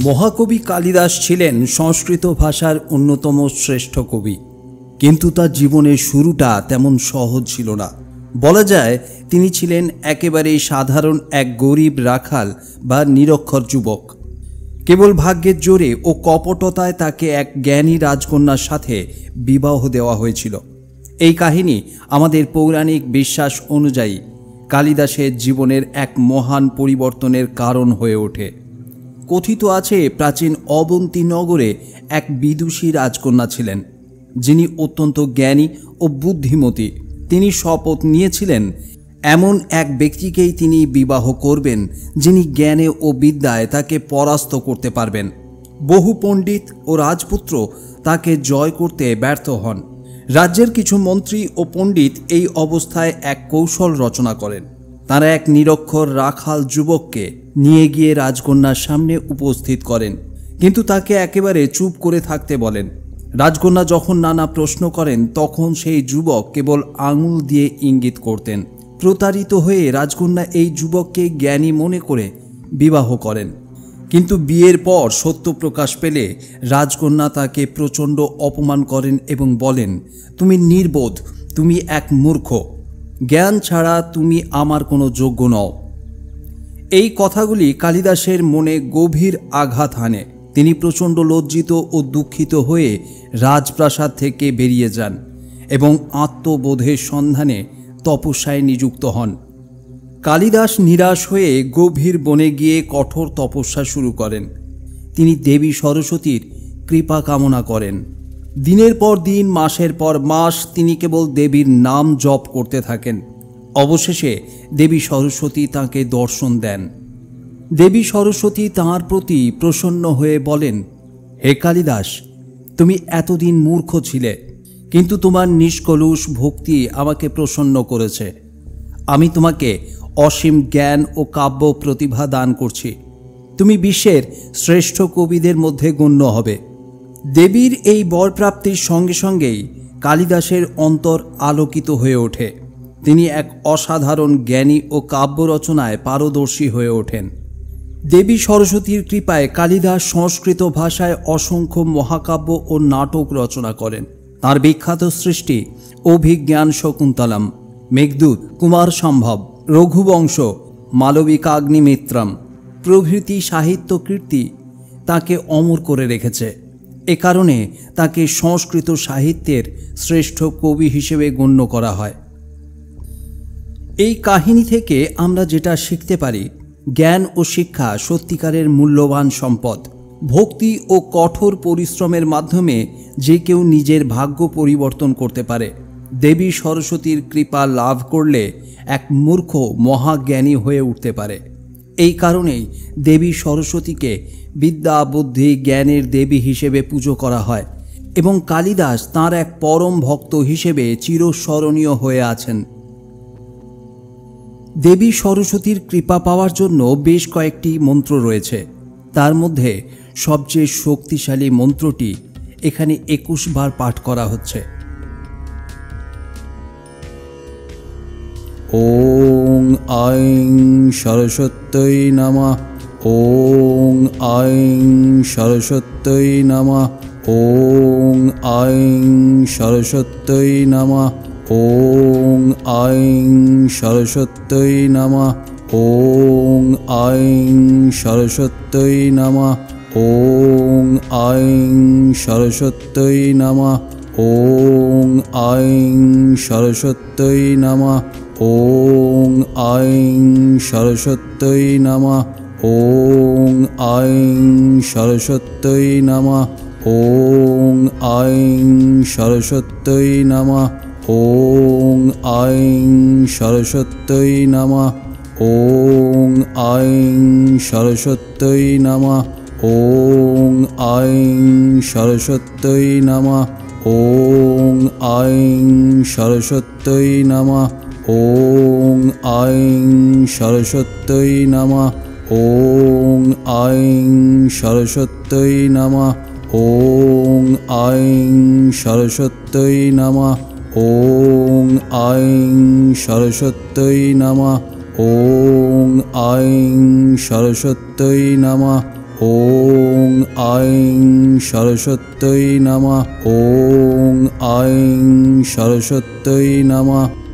মহাকবি কালিদাস ছিলেন সংস্কৃত ভাষার অন্যতম শ্রেষ্ঠ কবি, কিন্তু তার জীবনের শুরুটা তেমন সহজ ছিল না। বলা যায় তিনি ছিলেন একেবারেই সাধারণ এক গরিব রাখাল বা নিরক্ষর যুবক। কেবল ভাগ্যের জোরে ও কপটতায় তাকে এক জ্ঞানী রাজকন্যার সাথে বিবাহ দেওয়া হয়েছিল। এই কাহিনী আমাদের পৌরাণিক বিশ্বাস অনুযায়ী কালিদাসের জীবনের এক মহান পরিবর্তনের কারণ হয়ে ওঠে। কথিত আছে প্রাচীন অবন্তী নগরে এক বিদুষী রাজকন্যা ছিলেন, যিনি অত্যন্ত জ্ঞানী ও বুদ্ধিমতী। তিনি শপথ নিয়েছিলেন এমন এক ব্যক্তিকেই তিনি বিবাহ করবেন যিনি জ্ঞানে ও বিদ্যায় তাকে পরাস্ত করতে পারবেন। বহু পণ্ডিত ও রাজপুত্র তাকে জয় করতে ব্যর্থ হন। রাজ্যের কিছু মন্ত্রী ও পণ্ডিত এই অবস্থায় এক কৌশল রচনা করেন। তারা এক নিরক্ষর রাখাল যুবককে নিয়ে গিয়ে রাজকন্যার সামনে উপস্থিত করেন, কিন্তু তাকে একেবারে চুপ করে থাকতে বলেন। রাজকন্যা যখন নানা প্রশ্ন করেন তখন সেই যুবক কেবল আঙুল দিয়ে ইঙ্গিত করতেন। প্রতারিত হয়ে রাজকন্যা এই যুবককে জ্ঞানী মনে করে বিবাহ করেন, কিন্তু বিয়ের পর সত্য প্রকাশ পেলে রাজকন্যা তাকে প্রচণ্ড অপমান করেন এবং বলেন, তুমি নির্বোধ, তুমি এক মূর্খ, জ্ঞান ছাড়া তুমি আমার কোনো যোগ্য নও। এই কথাগুলি কালিদাসের মনে গভীর আঘাত হানে। তিনি প্রচণ্ড লজ্জিত ও দুঃখিত হয়ে রাজপ্রাসাদ থেকে বেরিয়ে যান এবং আত্মবোধের সন্ধানে তপস্যায় নিযুক্ত হন। কালিদাস নিরাশ হয়ে গভীর বনে গিয়ে কঠোর তপস্যা শুরু করেন। তিনি দেবী সরস্বতীর কৃপা কামনা করেন। দিনের পর দিন, মাসের পর মাস তিনি কেবল দেবীর নাম জপ করতে থাকেন। অবশেষে দেবী সরস্বতী তাঁকে দর্শন দেন। দেবী সরস্বতী তাঁর প্রতি প্রসন্ন হয়ে বলেন, হে কালিদাস, তুমি এতদিন মূর্খ ছিলে, কিন্তু তোমার নিষ্কলুষ ভক্তি আমাকে প্রসন্ন করেছে। আমি তোমাকে অসীম জ্ঞান ও কাব্য প্রতিভা দান করছি। তুমি বিশ্বের শ্রেষ্ঠ কবিদের মধ্যে গণ্য হবে। দেবীর এই বরপ্রাপ্তির সঙ্গে সঙ্গেই কালিদাসের অন্তর আলোকিত হয়ে ওঠে। তিনি এক অসাধারণ জ্ঞানী ও কাব্য রচনায় পারদর্শী হয়ে ওঠেন। দেবী সরস্বতীর কৃপায় কালিদাস সংস্কৃত ভাষায় অসংখ্য মহাকাব্য ও নাটক রচনা করেন। তাঁর বিখ্যাত সৃষ্টি অভিজ্ঞান শকুন্তলম, মেঘদূত, কুমার সম্ভব, রঘুবংশ, মালবিকাগ্নিমিত্রম প্রভৃতি সাহিত্য কীর্তি তাকে অমর করে রেখেছে। এ কারণে তাকে সংস্কৃত সাহিত্যের শ্রেষ্ঠ কবি হিসেবে গণ্য করা হয়। এই কাহিনী থেকে আমরা যেটা শিখতে পারি, জ্ঞান ও শিক্ষা সত্যিকারের মূল্যবান সম্পদ। ভক্তি ও কঠোর পরিশ্রমের মাধ্যমে যে কেউ নিজের ভাগ্য পরিবর্তন করতে পারে। দেবী সরস্বতীর কৃপা লাভ করলে এক মূর্খ মহাজ্ঞানী হয়ে উঠতে পারে। এই কারণেই দেবী সরস্বতীকে বিদ্যা, বুদ্ধি, জ্ঞানের দেবী হিসেবে পুজো করা হয় এবং কালিদাস তাঁর এক পরম ভক্ত হিসেবে চিরস্মরণীয় হয়ে আছেন। দেবী সরস্বতীর কৃপা পাওয়ার জন্য বেশ কয়েকটি মন্ত্র রয়েছে। তার মধ্যে সবচেয়ে শক্তিশালী মন্ত্রটি এখানে 21 বার পাঠ করা হচ্ছে। ওং আইং সরস্বত্যৈ নমঃ, ওং আইং সরস্বত্যৈ নমঃ, ওং আইং সরস্বত্যৈ নমঃ, ওং আইং সরস্বত্যৈ নমঃ, ওং আইং সরস্বত্যৈ নমঃ, ওং আইং সরস্বত্যৈ নমঃ, ওং আইং সরস্বত্যৈ নমঃ, ওং আইং সরস্বত্যৈ নমঃ, ওং আইং সরস্বত্যৈ নমঃ, ওং আইং সরস্বত্যৈ নমঃ, ওং আইং সরস্বত্যৈ নমঃ, ওং আইং সরস্বত্যৈ নমঃ, ওং আইং সরস্বত্যৈ নমঃ, ওং আইং সরস্বত্যৈ নমঃ, ওং আইং সরস্বত্যৈ নমঃ, ওং আইং সরস্বত্যৈ নমঃ, ওং আইং সরস্বত্যৈ নমঃ, ওং আইং সরস্বত্যৈ নমঃ, ওং আইং সরস্বত্যৈ নমঃ, ওং আইং সরস্বত্যৈ নমঃ। ওং আইং সরস্বত্যৈ নমঃ।